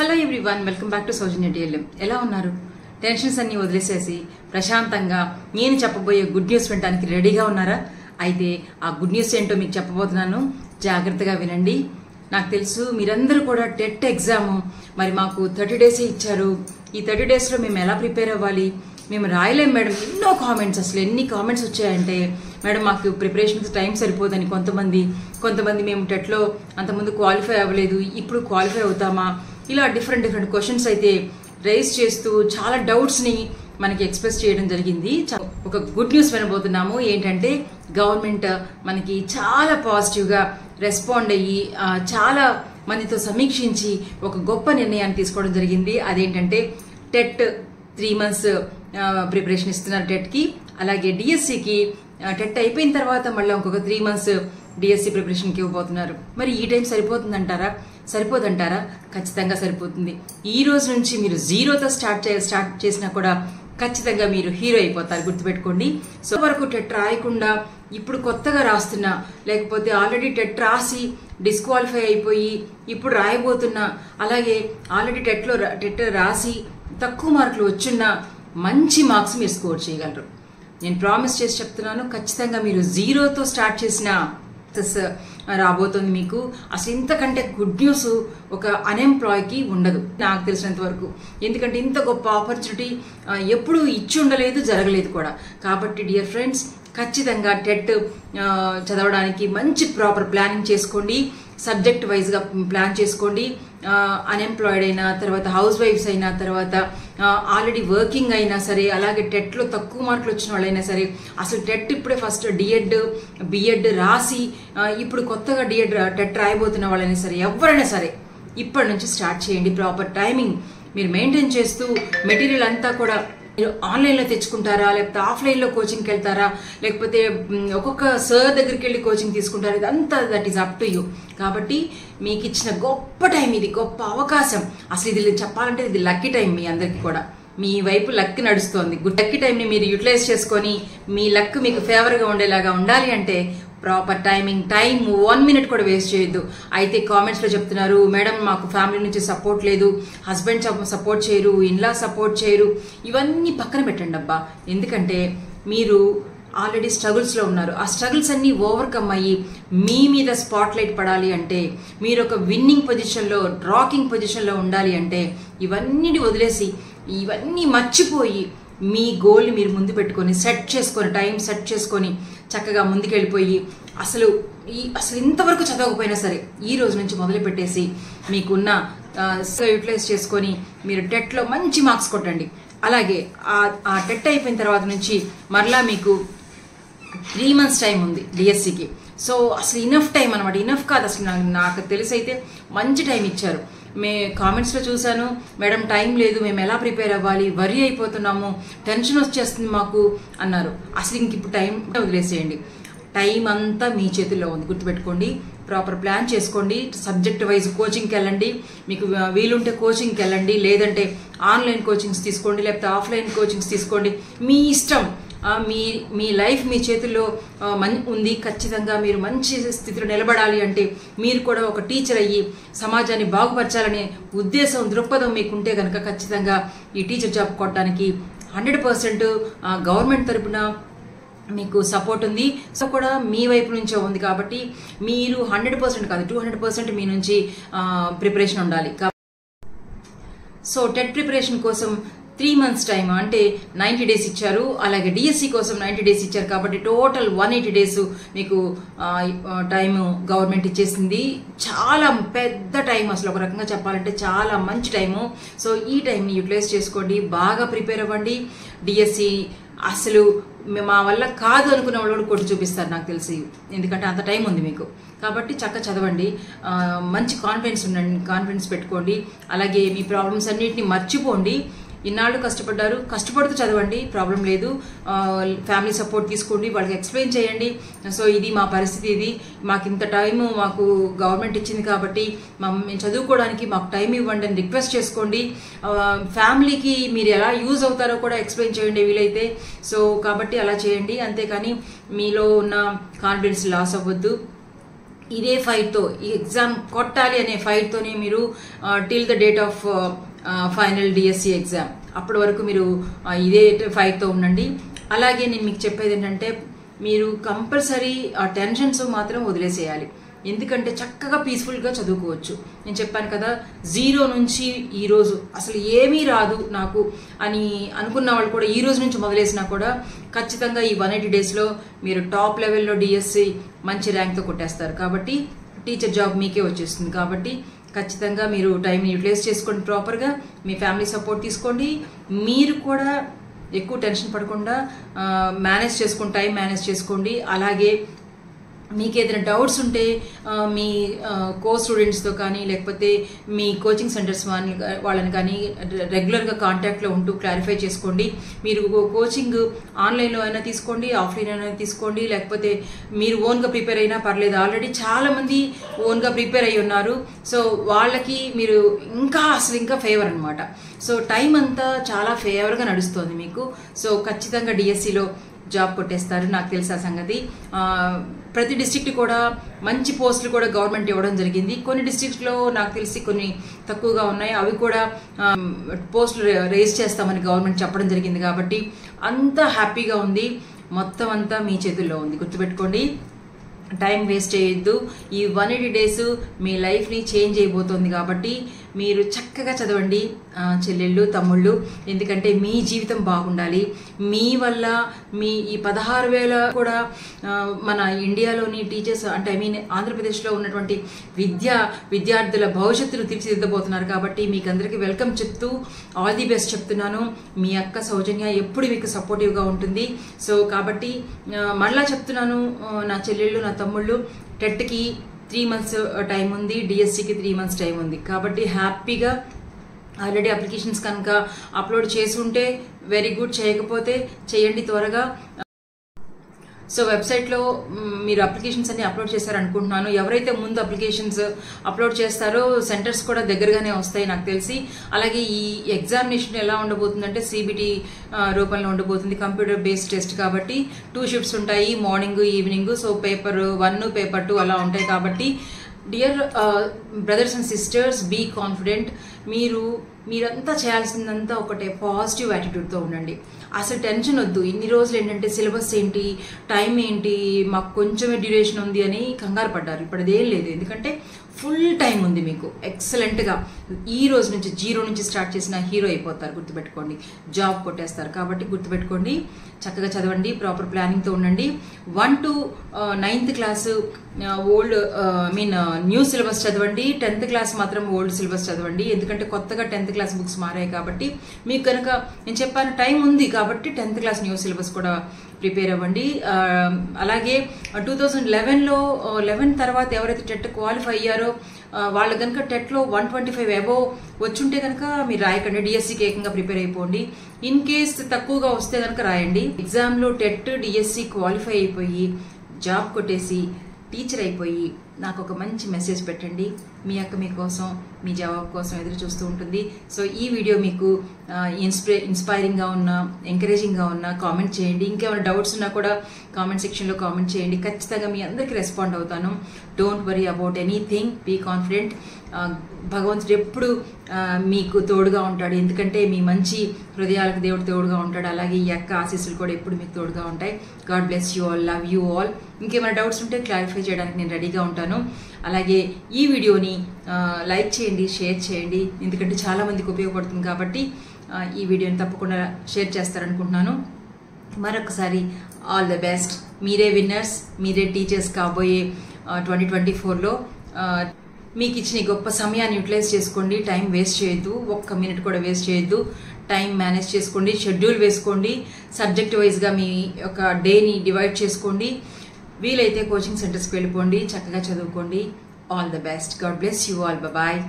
Hello everyone, welcome back to Soujanya DLM. ఎలా ఉన్నారు? Tensions అన్ని వదిలేసేసి ప్రశాంతంగా నేను చెప్పబోయే గుడ్ న్యూస్ వినడానికి రెడీగా ఉన్నారా? అయితే ఆ గుడ్ న్యూస్ ఏంటో మీకు చెప్పబోతున్నాను, జాగ్రత్తగా వినండి. నాకు తెలుసు మీరందరూ కూడా టెట్ ఎగ్జామ్ మరి మాకు 30 డేసే ఇచ్చారు. ఈ 30 డేస్లో మేము ఎలా ప్రిపేర్ అవ్వాలి? మేము రాయలేం మేడం. ఎన్నో కామెంట్స్, అసలు ఎన్ని కామెంట్స్ వచ్చాయంటే, మేడం మాకు ప్రిపరేషన్కి టైం సరిపోదని కొంతమంది మేము టెట్లో అంతకుముందు క్వాలిఫై అవ్వలేదు, ఇప్పుడు క్వాలిఫై అవుతామా, ఇలా డిఫరెంట్ క్వశ్చన్స్ అయితే రైజ్ చేస్తూ చాలా డౌట్స్ని మనకి ఎక్స్ప్రెస్ చేయడం జరిగింది. ఒక గుడ్ న్యూస్ వినబోతున్నాము. ఏంటంటే గవర్నమెంట్ మనకి చాలా పాజిటివ్గా రెస్పాండ్ అయ్యి చాలా మందితో సమీక్షించి ఒక గొప్ప నిర్ణయాన్ని తీసుకోవడం జరిగింది. అదేంటంటే టెట్ 3 months ప్రిపరేషన్ ఇస్తున్నారు టెట్కి. అలాగే డిఎస్సికి టెట్ అయిపోయిన తర్వాత మళ్ళీ ఇంకొక 3 months డిఎస్సి ప్రిపరేషన్కి ఇవ్వబోతున్నారు. మరి ఈ టైం సరిపోతుందంటారా? సరిపోదంటారా? ఖచ్చితంగా సరిపోతుంది. ఈ రోజు నుంచి మీరు జీరోతో స్టార్ట్ చేసినా కూడా ఖచ్చితంగా మీరు హీరో అయిపోతారు, గుర్తుపెట్టుకోండి. సో వరకు టెట్ రాయకుండా ఇప్పుడు కొత్తగా రాస్తున్నా, లేకపోతే ఆల్రెడీ టెట్ రాసి డిస్క్వాలిఫై అయిపోయి ఇప్పుడు రాయబోతున్నా, అలాగే ఆల్రెడీ టెట్ రాసి తక్కువ మార్కులు వచ్చున్న మంచి మార్క్స్ మీరు స్కోర్ చేయగలరు. నేను ప్రామిస్ చేసి చెప్తున్నాను, ఖచ్చితంగా మీరు జీరోతో స్టార్ట్ చేసిన రాబోతుంది మీకు. అసలు ఇంతకంటే గుడ్ న్యూస్ ఒక అన్ఎంప్లాయ్కి ఉండదు నాకు తెలిసినంత వరకు. ఎందుకంటే ఇంత గొప్ప ఆపర్చునిటీ ఎప్పుడు ఇచ్చి ఉండలేదు, జరగలేదు కూడా. కాబట్టి డియర్ ఫ్రెండ్స్, ఖచ్చితంగా టెట్ చదవడానికి మంచి ప్రాపర్ ప్లానింగ్ చేసుకోండి. సబ్జెక్ట్ వైజ్గా ప్లాన్ చేసుకోండి. అన్ఎంప్లాయిడ్ అయినా, తర్వాత హౌస్ వైఫ్స్ అయినా, తర్వాత ఆల్రెడీ వర్కింగ్ అయినా సరే, అలాగే టెట్లో తక్కువ మార్కులు వచ్చిన వాళ్ళైనా సరే, అసలు టెట్ ఇప్పుడే ఫస్ట్ డిఎడ్ బిఎడ్ రాసి ఇప్పుడు కొత్తగా టెట్ రాయబోతున్న వాళ్ళైనా సరే, ఎవరైనా సరే ఇప్పటి నుంచి స్టార్ట్ చేయండి. ప్రాపర్ టైమింగ్ మీరు మెయింటైన్ చేస్తూ మెటీరియల్ అంతా కూడా మీరు ఆన్లైన్లో తెచ్చుకుంటారా, లేకపోతే ఆఫ్లైన్లో కోచింగ్కి వెళ్తారా, లేకపోతే ఒక్కొక్క సార్ దగ్గరికి వెళ్ళి కోచింగ్ తీసుకుంటారా, ఇదంతా that is up to you. కాబట్టి మీకు ఇచ్చిన గొప్ప టైం ఇది, గొప్ప అవకాశం. అసలు ఇది చెప్పాలంటే ఇది లక్కీ టైం. మీ అందరికీ కూడా మీ వైపు లక్ నడుస్తోంది. లక్కీ టైంని మీరు యూటిలైజ్ చేసుకొని మీ లక్ మీకు ఫేవర్గా ఉండేలాగా ఉండాలి అంటే ప్రాపర్ టైం 1 minute కూడా వేస్ట్ చేయొద్దు. అయితే కామెంట్స్లో చెప్తున్నారు, మేడం మాకు ఫ్యామిలీ నుంచి సపోర్ట్ లేదు, హస్బెండ్ సపోర్ట్ చేయరు, ఇన్లా సపోర్ట్ చేయరు. ఇవన్నీ పక్కన పెట్టండి అబ్బా. ఎందుకంటే మీరు ఆల్రెడీ స్ట్రగుల్స్లో ఉన్నారు. ఆ స్ట్రగుల్స్ అన్నీ ఓవర్కమ్ అయ్యి మీ మీద స్పాట్ లైట్ పడాలి అంటే, మీరు ఒక విన్నింగ్ పొజిషన్లో, రాకింగ్ పొజిషన్లో ఉండాలి అంటే, ఇవన్నీ వదిలేసి ఇవన్నీ మర్చిపోయి మీ గోల్ని మీరు ముందు పెట్టుకొని టైం సెట్ చేసుకొని చక్కగా ముందుకెళ్ళిపోయి అసలు ఇంతవరకు చదవకపోయినా సరే ఈ రోజు నుంచి మొదలు పెట్టేసి మీకున్న యూటిలైజ్ చేసుకొని మీరు టెట్లో మంచి మార్క్స్ కొట్టండి. అలాగే ఆ టెట్ అయిపోయిన తర్వాత నుంచి మరలా మీకు 3 months టైం ఉంది డిఎస్సికి. సో అసలు ఇనఫ్ టైం అనమాట. ఇనఫ్ కాదు, అసలు నాకు తెలిసి అయితే మంచి టైం ఇచ్చారు. కామెంట్స్లో చూశాను, మేడం టైం లేదు, మేము ఎలా ప్రిపేర్ అవ్వాలి, వరీ అయిపోతున్నాము, టెన్షన్ వచ్చేస్తుంది మాకు అన్నారు. అసలు ఇంక ఇప్పుడు టైం వదిలేసేయండి. టైం అంతా మీ చేతుల్లో ఉంది, గుర్తుపెట్టుకోండి. ప్రాపర్ ప్లాన్ చేసుకోండి. సబ్జెక్ట్ వైజ్ కోచింగ్కి వెళ్ళండి. మీకు వీలుంటే కోచింగ్కి వెళ్ళండి, లేదంటే ఆన్లైన్ కోచింగ్స్ తీసుకోండి, లేకపోతే ఆఫ్లైన్ కోచింగ్స్ తీసుకోండి. మీ ఇష్టం. మీ లైఫ్ మీ చేతుల్లో ఉంది. ఖచ్చితంగా మీరు మంచి స్థితిలో నిలబడాలి అంటే, మీరు కూడా ఒక టీచర్ అయ్యి సమాజాన్ని బాగుపరచాలనే ఉద్దేశం, దృక్పథం మీకుంటే కనుక ఖచ్చితంగా ఈ టీచర్ జాబ్ కొట్టడానికి 100% గవర్నమెంట్ తరపున మీకు సపోర్ట్ ఉంది. సో కూడా మీ వైపు నుంచే ఉంది. కాబట్టి మీరు 100% కాదు, 200% మీ నుంచి ప్రిపరేషన్ ఉండాలి. సో టెట్ ప్రిపరేషన్ కోసం 3 months టైం అంటే 90 days ఇచ్చారు. అలాగే డిఎస్సి కోసం 90 days ఇచ్చారు. కాబట్టి టోటల్ 180 days మీకు టైం గవర్నమెంట్ ఇచ్చేసింది. చాలా పెద్ద టైం, అసలు ఒక రకంగా చెప్పాలంటే చాలా మంచి టైము. సో ఈ టైంని యూటిలైజ్ చేసుకోండి, బాగా ప్రిపేర్ అవ్వండి. డిఎస్సి అసలు మా వల్ల కాదు అనుకున్న వాళ్ళు కొట్టి చూపిస్తారు నాకు తెలిసి, ఎందుకంటే అంత టైం ఉంది మీకు. కాబట్టి చక్కగా చదవండి, మంచి కాన్ఫిడెన్స్ పెట్టుకోండి. అలాగే మీ ప్రాబ్లమ్స్ అన్నిటిని మర్చిపోండి. ఇన్నాళ్ళు కష్టపడుతూ చదవండి, ప్రాబ్లం లేదు. ఫ్యామిలీ సపోర్ట్ తీసుకోండి, వాళ్ళకి ఎక్స్ప్లెయిన్ చేయండి. సో ఇది మా పరిస్థితి, ఇది మాకు ఇంత టైము మాకు గవర్నమెంట్ ఇచ్చింది కాబట్టి మేము చదువుకోవడానికి మాకు టైం ఇవ్వండి అని రిక్వెస్ట్ చేసుకోండి. ఫ్యామిలీకి మీరు ఎలా యూజ్ అవుతారో కూడా ఎక్స్ప్లెయిన్ చేయండి వీలైతే. సో కాబట్టి అలా చేయండి. అంతేకాని మీలో ఉన్న కాన్ఫిడెన్స్ లాస్ అవ్వద్దు. ఇదే ఫైట్తో, ఈ ఎగ్జామ్ కొట్టాలి అనే ఫైట్తోనే మీరు till the date of final DSC exam అప్పటి వరకు మీరు ఇదే ఫైట్తో ఉండండి. అలాగే నేను మీకు చెప్పేది ఏంటంటే మీరు కంపల్సరీ ఆ టెన్షన్స్ మాత్రం వదిలేసేయాలి. ఎందుకంటే చక్కగా పీస్ఫుల్గా చదువుకోవచ్చు. నేను చెప్పాను కదా, 0 నుంచి ఈ రోజు అసలు ఏమీ రాదు నాకు అని అనుకున్న వాళ్ళు కూడా ఈ రోజు నుంచి మొదలేసినా కూడా ఖచ్చితంగా ఈ 180 డేస్లో మీరు టాప్ లెవెల్లో డిఎస్సి మంచి ర్యాంక్తో కొట్టేస్తారు. కాబట్టి టీచర్ జాబ్ మీకే వచ్చేస్తుంది. కాబట్టి ఖచ్చితంగా మీరు టైంని యూటిలైజ్ చేసుకోండి, ప్రాపర్గా మీ ఫ్యామిలీ సపోర్ట్ తీసుకోండి. మీరు కూడా ఎక్కువ టెన్షన్ పడకుండా టైం మేనేజ్ చేసుకోండి. అలాగే మీకు ఏదైనా డౌట్స్ ఉంటే మీ కో స్టూడెంట్స్తో కానీ లేకపోతే మీ కోచింగ్ సెంటర్స్ వాళ్ళని కానీ రెగ్యులర్గా కాంటాక్ట్లో ఉంటూ క్లారిఫై చేసుకోండి. మీరు కోచింగ్ ఆన్లైన్లో అయినా తీసుకోండి, ఆఫ్లైన్ అయినా తీసుకోండి, లేకపోతే మీరు ఓన్గా ప్రిపేర్ అయినా పర్లేదు. ఆల్రెడీ చాలామంది ఓన్గా ప్రిపేర్ అయ్యి ఉన్నారు. సో వాళ్ళకి మీరు ఇంకా ఫేవర్ అనమాట. సో టైం అంతా చాలా ఫేవర్గా నడుస్తుంది మీకు. సో ఖచ్చితంగా డిఎస్సిలో జాబ్ కొట్టేస్తారు, నాకు తెలిసి ఆ సంగతి. ప్రతి డిస్ట్రిక్ట్ కూడా మంచి పోస్టులు కూడా గవర్నమెంట్ ఇవ్వడం జరిగింది. కొన్ని డిస్ట్రిక్ట్లో నాకు తెలిసి కొన్ని తక్కువగా ఉన్నాయి, అవి కూడా పోస్టులు రేజ్ చేస్తామని గవర్నమెంట్ చెప్పడం జరిగింది. కాబట్టి అంతా హ్యాపీగా ఉంది, మొత్తం అంతా మీ చేతుల్లో ఉంది. గుర్తుపెట్టుకోండి, టైం వేస్ట్ చేయొద్దు. ఈ 180 డేస్ మీ లైఫ్ని చేంజ్ అయిపోతుంది. కాబట్టి మీరు చక్కగా చదవండి చెల్లెళ్ళు, తమ్ముళ్ళు. ఎందుకంటే మీ జీవితం బాగుండాలి. మీ వల్ల మీ ఈ 16,000 కూడా మన ఇండియాలోని టీచర్స్ అంటే ఆంధ్రప్రదేశ్లో ఉన్నటువంటి విద్యార్థుల భవిష్యత్తును తీర్చిదిద్దబోతున్నారు. కాబట్టి మీకు అందరికీ వెల్కమ్ చెప్తూ ఆల్ ది బెస్ట్ చెప్తున్నాను. మీ అక్క సౌజన్య ఎప్పుడు మీకు సపోర్టివ్గా ఉంటుంది. సో కాబట్టి మళ్ళా చెప్తున్నాను, నా చెల్లెళ్ళు, నా తమ్ముళ్ళు, టెట్కి 3 months టైం ఉంది, డిఎస్సికి 3 months టైం ఉంది. కాబట్టి హ్యాపీగా ఆల్రెడీ అప్లికేషన్స్ కనుక అప్లోడ్ చేసి ఉంటే వెరీ గుడ్, చేయకపోతే చేయండి త్వరగా. సో వెబ్సైట్లో మీరు అప్లికేషన్స్ అన్ని అప్లోడ్ చేశారనుకుంటున్నాను. ఎవరైతే ముందు అప్లికేషన్స్ అప్లోడ్ చేస్తారో సెంటర్స్ కూడా దగ్గరగానే వస్తాయి నాకు తెలిసి. అలాగే ఈ ఎగ్జామినేషన్ ఎలా ఉండబోతుందంటే సిబిటి రూపంలో ఉండబోతుంది, కంప్యూటర్ బేస్డ్ టెస్ట్. కాబట్టి 2 shifts ఉంటాయి, morning evening. So paper 1, paper 2 అలా ఉంటాయి. కాబట్టి dear brothers and sisters, be confident. మీరంతా చేయాల్సిందంతా ఒకటే, పాజిటివ్ యాటిట్యూడ్తో ఉండండి. అసలు టెన్షన్ వద్దు. ఇన్ని రోజులు ఏంటంటే సిలబస్ ఏంటి, టైం ఏంటి, మాకు కొంచెమే డ్యూరేషన్ ఉంది అని కంగారు పడ్డారు. ఇప్పుడు అదేం లేదు, ఎందుకంటే ఫుల్ టైం ఉంది మీకు. ఎక్సలెంట్గా ఈ రోజు నుంచి 0 నుంచి స్టార్ట్ చేసిన హీరో అయిపోతారు. గుర్తుపెట్టుకోండి, జాబ్ కొట్టేస్తారు. కాబట్టి గుర్తుపెట్టుకోండి, చక్కగా చదవండి, ప్రాపర్ ప్లానింగ్తో ఉండండి. 1 to 9th class old new syllabus చదవండి. 10th క్లాస్ మాత్రం ఓల్డ్ సిలబస్ చదవండి. ఎందుకంటే కొత్తగా 10th క్లాస్ బుక్స్ మారాయి. కాబట్టి మీకు కనుక నేను చెప్పాను టైం ఉంది కాబట్టి 10th క్లాస్ న్యూ సిలబస్ కూడా ప్రిపేర్ అవ్వండి. అలాగే 2011లో 11 తర్వాత ఎవరైతే టెట్ క్వాలిఫై అయ్యారో వాళ్ళు కనుక టెట్లో 125 అబోవ్ వచ్చుంటే కనుక మీరు రాయకండి, డిఎస్సికి ఏకంగా ప్రిపేర్ అయిపోండి. ఇన్ కేస్ తక్కువగా వస్తే కనుక రాయండి. ఎగ్జామ్లో టెట్ డిఎస్సి క్వాలిఫై అయిపోయి జాబ్ కొట్టేసి టీచర్ అయిపోయి నాకు ఒక మంచి మెసేజ్ పెట్టండి. మీ అక్క మీకోసం, మీ జవాబు కోసం ఎదురు చూస్తూ ఉంటుంది. సో ఈ వీడియో మీకు ఇన్స్పైరింగ్గా ఉన్నా, ఎంకరేజింగ్గా ఉన్నా కామెంట్ చేయండి. ఇంకేమైనా డౌట్స్ ఉన్నా కూడా కామెంట్ సెక్షన్లో కామెంట్ చేయండి. ఖచ్చితంగా మీ అందరికీ రెస్పాండ్ అవుతాను. Don't worry about anything, be confident. భగవంతుడు ఎప్పుడు మీకు తోడుగా ఉంటాడు. ఎందుకంటే మీ మంచి హృదయాలకు దేవుడు తోడుగా ఉంటాడు. అలాగే ఈ అక్క ఆశీస్సులు కూడా ఎప్పుడు మీకు తోడుగా ఉంటాయి. God bless you all, love you all. ఇంకేమైనా డౌట్స్ ఉంటే క్లారిఫై చేయడానికి నేను రెడీగా ఉంటాను. అలాగే ఈ వీడియోని లైక్ చేయండి, షేర్ చేయండి. ఎందుకంటే చాలామందికి ఉపయోగపడుతుంది. కాబట్టి ఈ వీడియోని తప్పకుండా షేర్ చేస్తారనుకుంటున్నాను. మరొకసారి ఆల్ ద బెస్ట్. మీరే విన్నర్స్, మీరే టీచర్స్ కాబోయే 2024లో. మీకు ఇచ్చిన గొప్ప సమయాన్ని యూటిలైజ్ చేసుకోండి. టైం వేస్ట్ చేయొద్దు, ఒక్క మినిట్ కూడా వేస్ట్ చేయొద్దు. టైం మేనేజ్ చేసుకోండి, షెడ్యూల్ వేసుకోండి, సబ్జెక్ట్ వైజ్గా మీ యొక్క డేని డివైడ్ చేసుకోండి. వీలైతే కోచింగ్ సెంటర్స్కి వెళ్ళిపోండి, చక్కగా చదువుకోండి. All the best. God bless you all. Bye.